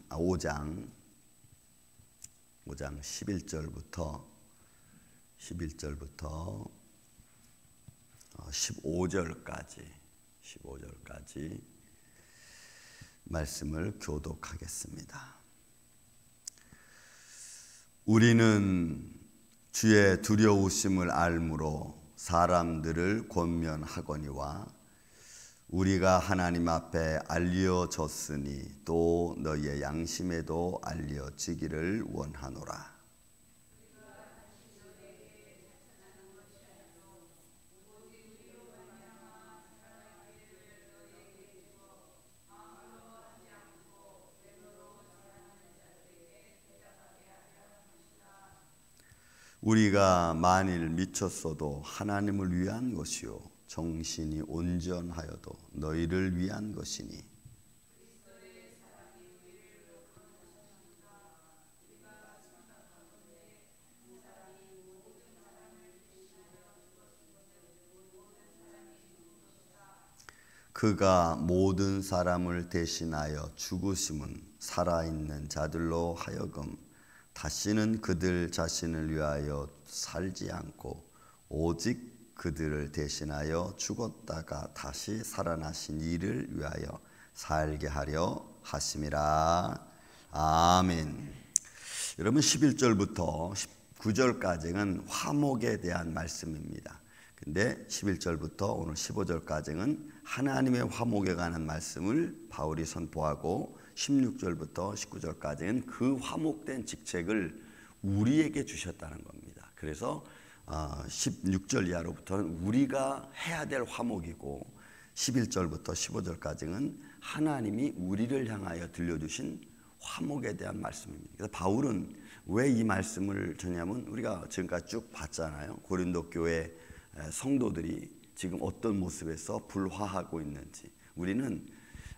5장 11절부터 15절까지 말씀을 교독하겠습니다. 우리는 주의 두려우심을 알므로 사람들을 권면하거니와 우리가 하나님 앞에 알려졌으니 또 너희의 양심에도 알려지기를 원하노라. 우리가 만일 미쳤어도 하나님을 위한 것이요 정신이 온전하여도 너희를 위한 것이니 그가 모든 사람을 대신하여 죽으심은 살아있는 자들로 하여금 다시는 그들 자신을 위하여 살지 않고 오직 그들을 대신하여 죽었다가 다시 살아나신 이를 위하여 살게 하려 하심이라. 아멘. 여러분 11절부터 19절까지는 화목에 대한 말씀입니다. 근데 11절부터 오늘 15절까지는 하나님의 화목에 관한 말씀을 바울이 선포하고 16절부터 19절까지는 그 화목된 직책을 우리에게 주셨다는 겁니다. 그래서 16절 이하로부터는 우리가 해야 될 화목이고 11절부터 15절까지는 하나님이 우리를 향하여 들려주신 화목에 대한 말씀입니다. 그래서 바울은 왜 이 말씀을 전냐면 우리가 지금까지 쭉 봤잖아요. 고린도 교회 성도들이 지금 어떤 모습에서 불화하고 있는지 우리는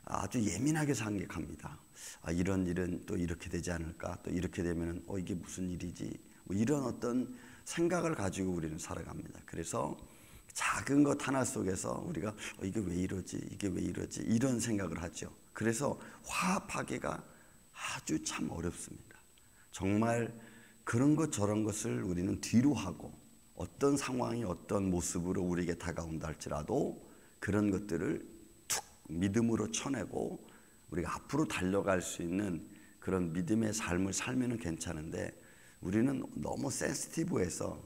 아주 예민하게 생각합니다. 이런 일은 또 이렇게 되지 않을까? 또 이렇게 되면 이게 무슨 일이지? 뭐 이런 어떤 생각을 가지고 우리는 살아갑니다. 그래서 작은 것 하나 속에서 우리가 이게 왜 이러지? 이게 왜 이러지? 이런 생각을 하죠. 그래서 화합하기가 아주 참 어렵습니다. 정말 그런 것 저런 것을 우리는 뒤로 하고 어떤 상황이 어떤 모습으로 우리에게 다가온다 할지라도 그런 것들을 툭 믿음으로 쳐내고 우리가 앞으로 달려갈 수 있는 그런 믿음의 삶을 살면 괜찮은데 우리는 너무 센시티브해서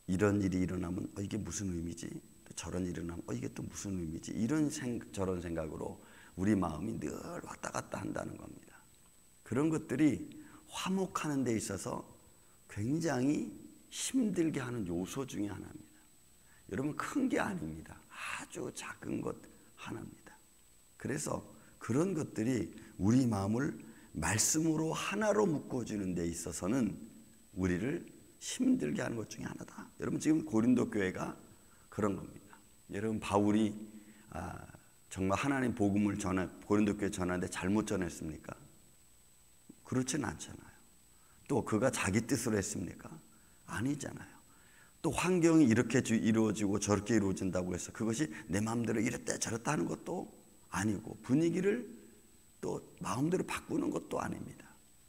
이런 일이 일어나면 이게 무슨 의미지? 또 저런 일이 일어나면 이게 또 무슨 의미지? 저런 생각으로 우리 마음이 늘 왔다 갔다 한다는 겁니다. 그런 것들이 화목하는 데 있어서 굉장히 힘들게 하는 요소 중에 하나입니다. 여러분 큰 게 아닙니다. 아주 작은 것 하나입니다. 그래서 그런 것들이 우리 마음을 말씀으로 하나로 묶어주는 데 있어서는 우리를 힘들게 하는 것 중에 하나다. 여러분 지금 고린도 교회가 그런 겁니다. 여러분 바울이 정말 하나님 복음을 고린도 교회에 전하는데 잘못 전했습니까? 그렇지는 않잖아요. 또 그가 자기 뜻으로 했습니까? 아니잖아요. 또 환경이 이렇게 이루어지고 저렇게 이루어진다고 해서 그것이 내 마음대로 이랬다 저랬다 하는 것도 아니고 분위기를 또 마음대로 바꾸는 것도 아닙니다.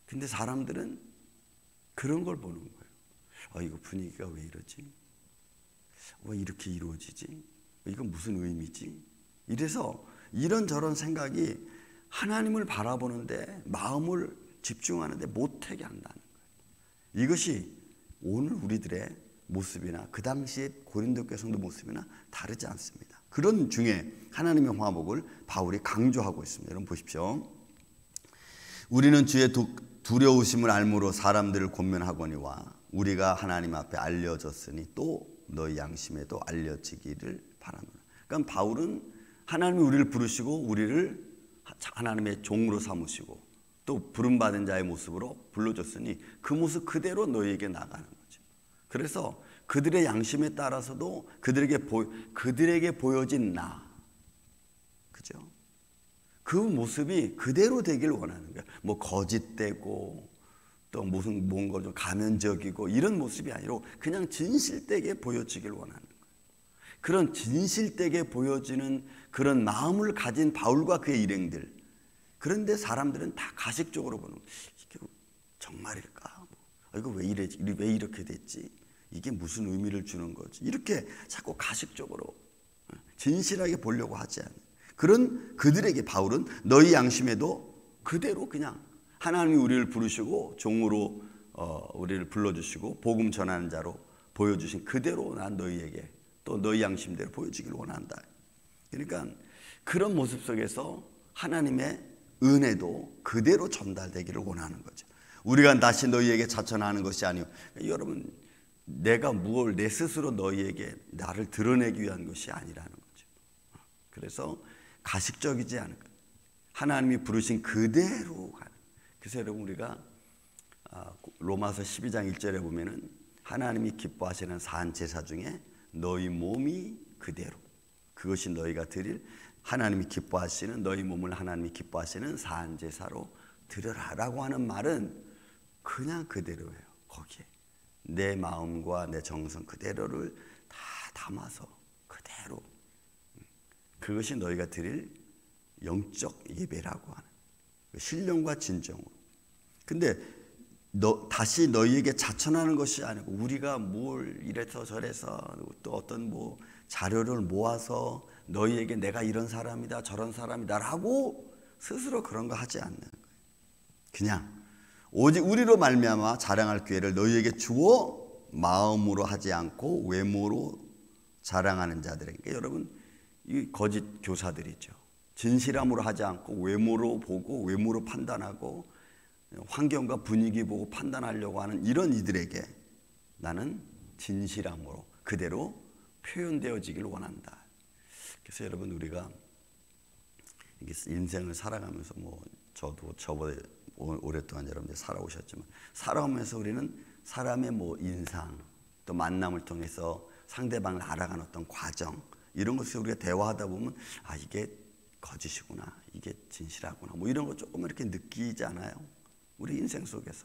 근데 사람들은 그런 걸 보는 거예요. 이거 분위기가 왜 이러지? 왜 이렇게 이루어지지? 이건 무슨 의미지? 이래서 이런저런 생각이 하나님을 바라보는데 마음을 집중하는데 못하게 한다는 거예요. 이것이 오늘 우리들의 모습이나 그 당시에 고린도 교회 성도 모습이나 다르지 않습니다. 그런 중에 하나님의 화목을 바울이 강조하고 있습니다. 여러분 보십시오. 우리는 주의 두려우심을 알므로 사람들을 권면하거니와 우리가 하나님 앞에 알려졌으니 또 너희 양심에도 알려지기를 바라노라. 그러니까 바울은 하나님이 우리를 부르시고 우리를 하나님의 종으로 삼으시고 또 부름받은 자의 모습으로 불러줬으니 그 모습 그대로 너희에게 나가는 거죠. 그래서 그들의 양심에 따라서도 그들에게 보여진 나, 그죠? 그 모습이 그대로 되길 원하는 거예요. 뭐 거짓되고 또 무슨 뭔가 좀 가면적이고 이런 모습이 아니라 그냥 진실되게 보여지길 원하는 거예요. 그런 진실되게 보여지는 그런 마음을 가진 바울과 그의 일행들, 그런데 사람들은 다 가식적으로 보는 거예요. 이게 정말일까? 이거 왜 이렇게 됐지? 이게 무슨 의미를 주는 거지? 이렇게 자꾸 가식적으로 진실하게 보려고 하지 않아요. 그런 그들에게 바울은 너희 양심에도 그대로 그냥 하나님이 우리를 부르시고 종으로 우리를 불러주시고 복음 전하는 자로 보여주신 그대로 난 너희에게 또 너희 양심대로 보여주기를 원한다. 그러니까 그런 모습 속에서 하나님의 은혜도 그대로 전달되기를 원하는 거죠. 우리가 다시 너희에게 자천하는 것이 아니요. 여러분, 내가 무엇을 내 스스로 너희에게 나를 드러내기 위한 것이 아니라는 거죠. 그래서 가식적이지 않은 것, 하나님이 부르신 그대로 가는. 그래서 여러분, 우리가 로마서 12장 1절에 보면은 하나님이 기뻐하시는 산 제사 중에 너희 몸이 그대로, 그것이 너희가 드릴 하나님이 기뻐하시는 너희 몸을 하나님이 기뻐하시는 산 제사로 드려라라고 하는 말은 그냥 그대로예요. 거기에 내 마음과 내 정성 그대로를 다 담아서 그대로, 그것이 너희가 드릴 영적 예배라고 하는 신령과 진정으로. 근데 다시 너희에게 자천하는 것이 아니고 우리가 뭘 이래서 저래서 또 어떤 뭐 자료를 모아서 너희에게 내가 이런 사람이다 저런 사람이다 라고 스스로 그런 거 하지 않는 거예요. 그냥 오직 우리로 말미암아 자랑할 기회를 너희에게 주어 마음으로 하지 않고 외모로 자랑하는 자들에게. 그러니까 여러분, 이 거짓 교사들이죠. 진실함으로 하지 않고 외모로 보고 외모로 판단하고 환경과 분위기 보고 판단하려고 하는 이런 이들에게 나는 진실함으로 그대로 표현되어지기를 원한다. 그래서 여러분, 우리가 인생을 살아가면서 저도 저보다 오랫동안 여러분들 살아오셨지만 살아오면서 우리는 사람의 인상 또 만남을 통해서 상대방을 알아가는 어떤 과정, 이런 것을 우리가 대화하다 보면 이게 거짓이구나, 이게 진실하구나, 이런 거 조금 이렇게 느끼지 않아요? 우리 인생 속에서.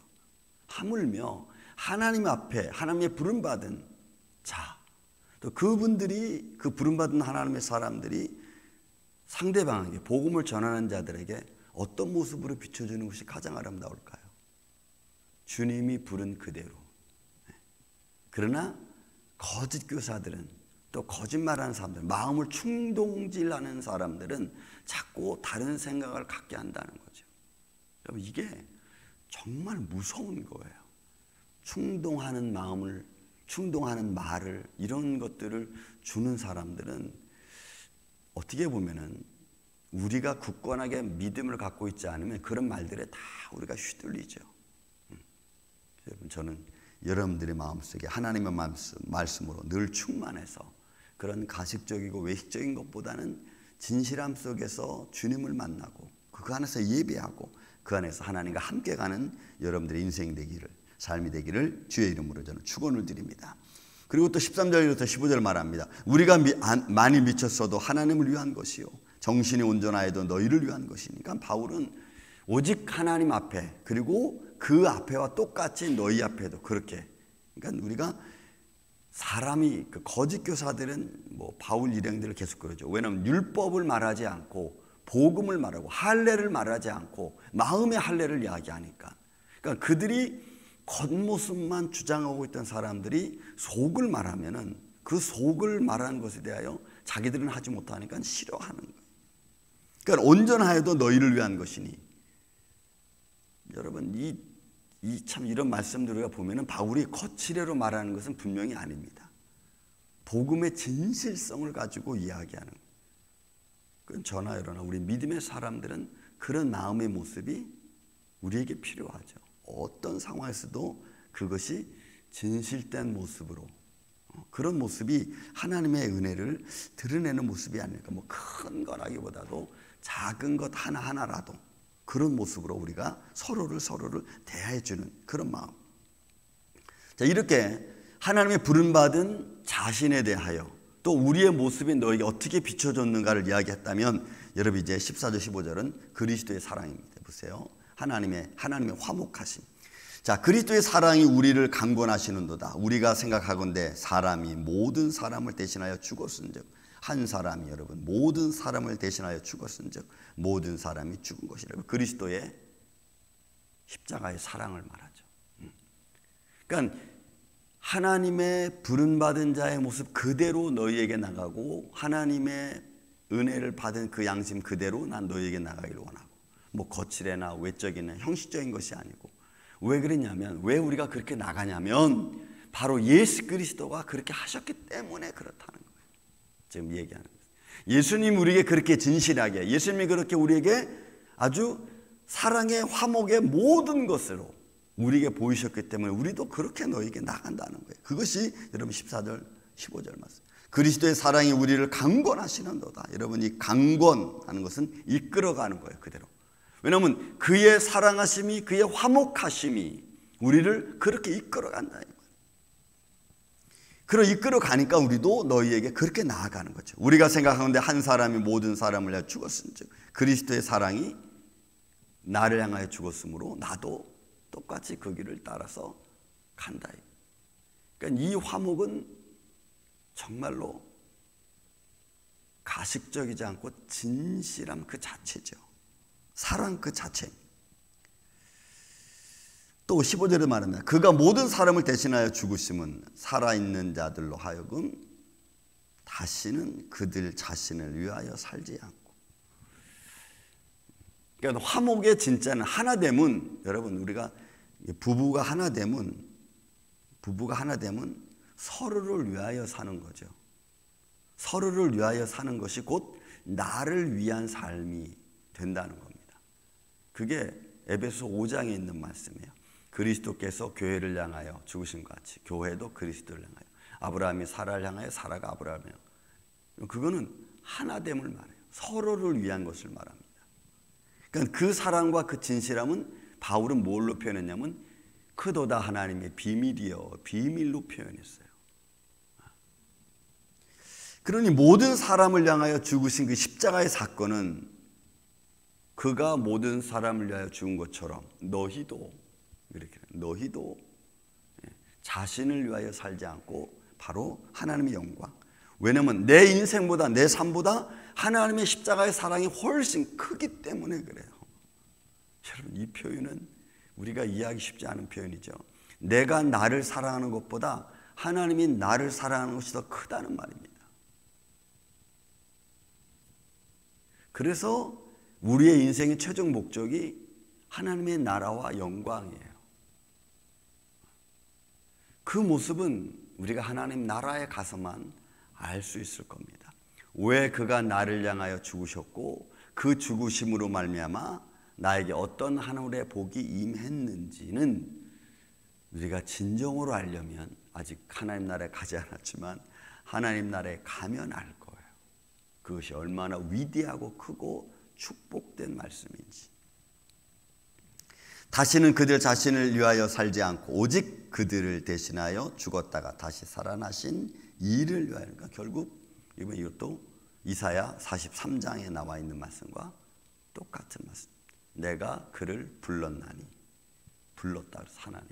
하물며 하나님 앞에 하나님의 부름받은 자, 또 그분들이, 그 부름받은 하나님의 사람들이 상대방에게 복음을 전하는 자들에게 어떤 모습으로 비춰주는 것이 가장 아름다울까요? 주님이 부른 그대로. 그러나 거짓 교사들은, 또 거짓말하는 사람들, 마음을 충동질하는 사람들은 자꾸 다른 생각을 갖게 한다는 거죠. 여러분, 이게 정말 무서운 거예요. 충동하는 마음을, 충동하는 말을, 이런 것들을 주는 사람들은 어떻게 보면은 우리가 굳건하게 믿음을 갖고 있지 않으면 그런 말들에 다 우리가 휘둘리죠. 여러분, 저는 여러분들의 마음속에 하나님의 말씀으로 늘 충만해서 그런 가식적이고 외식적인 것보다는 진실함 속에서 주님을 만나고 그 안에서 예배하고 그 안에서 하나님과 함께 가는 여러분들의 인생이 되기를, 삶이 되기를 주의 이름으로 저는 축원을 드립니다. 그리고 또 13절부터 15절 말합니다. 우리가 많이 미쳤어도 하나님을 위한 것이요 정신이 온전하여도 너희를 위한 것이니까. 바울은 오직 하나님 앞에, 그리고 그 앞에와 똑같이 너희 앞에도 그렇게. 그러니까 우리가 사람이, 그 거짓 교사들은 바울 일행들을 계속 그러죠. 왜냐하면 율법을 말하지 않고 복음을 말하고 할례를 말하지 않고 마음의 할례를 이야기하니까. 그러니까 그들이 겉모습만 주장하고 있던 사람들이 속을 말하면은 그 속을 말하는 것에 대하여 자기들은 하지 못하니까 싫어하는 거예요. 그러니까 온전하여도 너희를 위한 것이니. 여러분, 참 이런 말씀들을 우리가 보면은 바울이 거칠애로 말하는 것은 분명히 아닙니다. 복음의 진실성을 가지고 이야기하는 거예요. 그건 저나 여러나 우리 믿음의 사람들은 그런 마음의 모습이 우리에게 필요하죠. 어떤 상황에서도 그것이 진실된 모습으로, 그런 모습이 하나님의 은혜를 드러내는 모습이 아닐까. 큰 거라기보다도 작은 것 하나하나라도 그런 모습으로 우리가 서로를 대해주는 그런 마음. 자, 이렇게 하나님의 부름받은 자신에 대하여 또 우리의 모습이 너에게 어떻게 비춰졌는가를 이야기했다면, 여러분 이제 14절 15절은 그리스도의 사랑입니다. 보세요. 하나님의 화목하심. 자, 그리스도의 사랑이 우리를 강권하시는도다. 우리가 생각하건대 사람이 모든 사람을 대신하여 죽었은즉 한 사람이 여러분 모든 사람을 대신하여 죽었은즉 모든 사람이 죽은 것이라. 그리스도의 십자가의 사랑을 말하죠. 그러니까 하나님의 부름받은 자의 모습 그대로 너희에게 나가고 하나님의 은혜를 받은 그 양심 그대로 난 너희에게 나가기를 원하고, 뭐 거칠애나 외적이나 형식적인 것이 아니고. 왜 그러냐면, 왜 우리가 그렇게 나가냐면 바로 예수 그리스도가 그렇게 하셨기 때문에 그렇다는 거예요. 지금 얘기하는 거예요. 예수님 우리에게 그렇게 진실하게, 예수님이 그렇게 우리에게 아주 사랑의 화목의 모든 것으로 우리에게 보이셨기 때문에 우리도 그렇게 너에게 나간다는 거예요. 그것이 여러분 14절 15절 말씀. 그리스도의 사랑이 우리를 강권하시는도다. 여러분 이 강권하는 것은 이끌어가는 거예요. 그대로. 왜냐하면 그의 사랑하심이, 그의 화목하심이 우리를 그렇게 이끌어간다는 거예요. 그러 이끌어가니까 우리도 너희에게 그렇게 나아가는 거죠. 우리가 생각하는데 한 사람이 모든 사람을 위하여 죽었은즉 그리스도의 사랑이 나를 향하여 죽었으므로 나도 똑같이 그 길을 따라서 간다. 그러니까 이 화목은 정말로 가식적이지 않고 진실함 그 자체죠. 사랑 그 자체. 또 15절에 말합니다. 그가 모든 사람을 대신하여 죽으심은 살아있는 자들로 하여금 다시는 그들 자신을 위하여 살지 않고. 그러니까 화목의 진짜는 하나됨은, 여러분 우리가 부부가 하나됨은 서로를 위하여 사는 거죠. 서로를 위하여 사는 것이 곧 나를 위한 삶이 된다는 겁니다. 그게 에베소 5장에 있는 말씀이에요. 그리스도께서 교회를 향하여 죽으신 것 같이 교회도 그리스도를 향하여, 아브라함이 사라를 향하여 사라가 아브라함을 향하여. 그거는 하나됨을 말해요. 서로를 위한 것을 말합니다. 그러니까 그 사랑과 그 진실함은 바울은 뭘로 표현했냐면 크도다 하나님의 비밀이여, 비밀로 표현했어요. 그러니 모든 사람을 향하여 죽으신 그 십자가의 사건은 그가 모든 사람을 위하여 죽은 것처럼 너희도 자신을 위하여 살지 않고 바로 하나님의 영광. 왜냐하면 내 인생보다, 내 삶보다 하나님의 십자가의 사랑이 훨씬 크기 때문에 그래요. 여러분 이 표현은 우리가 이해하기 쉽지 않은 표현이죠. 내가 나를 사랑하는 것보다 하나님이 나를 사랑하는 것이 더 크다는 말입니다. 그래서 우리의 인생의 최종 목적이 하나님의 나라와 영광이에요. 그 모습은 우리가 하나님 나라에 가서만 알 수 있을 겁니다. 왜 그가 나를 향하여 죽으셨고 그 죽으심으로 말미암아 나에게 어떤 하늘의 복이 임했는지는 우리가 진정으로 알려면, 아직 하나님 나라에 가지 않았지만 하나님 나라에 가면 알 거예요. 그것이 얼마나 위대하고 크고 축복된 말씀인지. 다시는 그들 자신을 위하여 살지 않고 오직 그들을 대신하여 죽었다가 다시 살아나신 이를 위하여. 그러니까 결국 이것도 이사야 43장에 나와 있는 말씀과 똑같은 말씀. 내가 그를 불렀나니, 불렀다 그래서 하나님,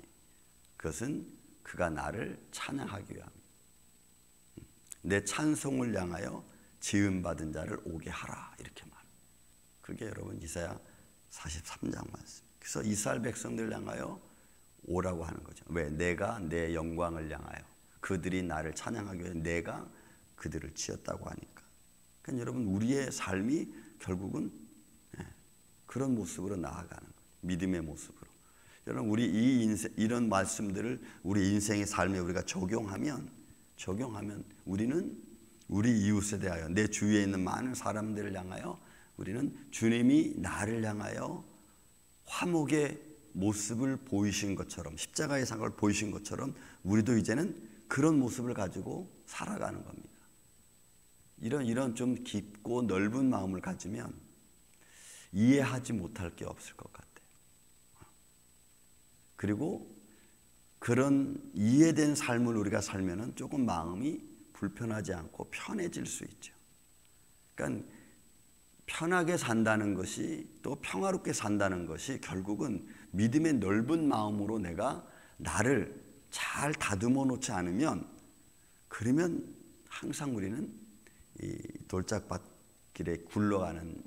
그것은 그가 나를 찬양하기 위함이다. 내 찬송을 향하여 지음받은 자를 오게 하라, 이렇게 말. 그게 여러분 이사야 43장 말씀. 그래서 이스라엘 백성들 향하여 오라고 하는 거죠. 왜? 내가 내 영광을 향하여, 그들이 나를 찬양하기 위해 내가 그들을 지었다고 하니까. 그러니까 여러분 우리의 삶이 결국은 그런 모습으로 나아가는 거예요. 믿음의 모습으로. 여러분 우리 이 인생, 이런 말씀들을 우리 인생의 삶에 우리가 적용하면 우리는 우리 이웃에 대하여, 내 주위에 있는 많은 사람들을 향하여 우리는 주님이 나를 향하여 화목의 모습을 보이신 것처럼, 십자가의 상을 보이신 것처럼 우리도 이제는 그런 모습을 가지고 살아가는 겁니다. 이런 좀 깊고 넓은 마음을 가지면 이해하지 못할 게 없을 것 같아요. 그리고 그런 이해된 삶을 우리가 살면은 조금 마음이 불편하지 않고 편해질 수 있죠. 그러니까 편하게 산다는 것이, 또 평화롭게 산다는 것이 결국은 믿음의 넓은 마음으로 내가 나를 잘 다듬어 놓지 않으면, 그러면 항상 우리는 이 돌짝밭길에 굴러가는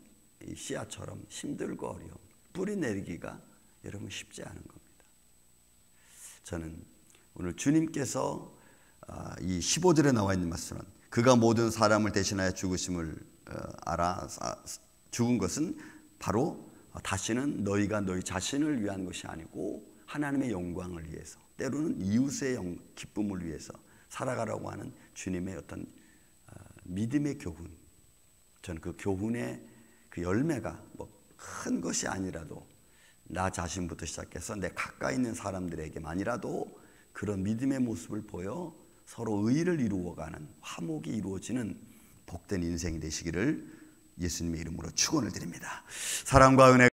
이 씨앗처럼 힘들고 어려움, 뿌리 내리기가 여러분 쉽지 않은 겁니다. 저는 오늘 주님께서 이 15절에 나와 있는 말씀은 그가 모든 사람을 대신하여 죽으심을 알아 죽은 것은 바로 다시는 너희가 너희 자신을 위한 것이 아니고 하나님의 영광을 위해서, 때로는 이웃의 기쁨을 위해서 살아가라고 하는 주님의 어떤 믿음의 교훈, 저는 그 교훈의 그 열매가 뭐 큰 것이 아니라도 나 자신부터 시작해서 내 가까이 있는 사람들에게만이라도 그런 믿음의 모습을 보여 서로 의를 이루어가는 화목이 이루어지는 복된 인생이 되시기를 예수님의 이름으로 축원을 드립니다. 사랑과 은혜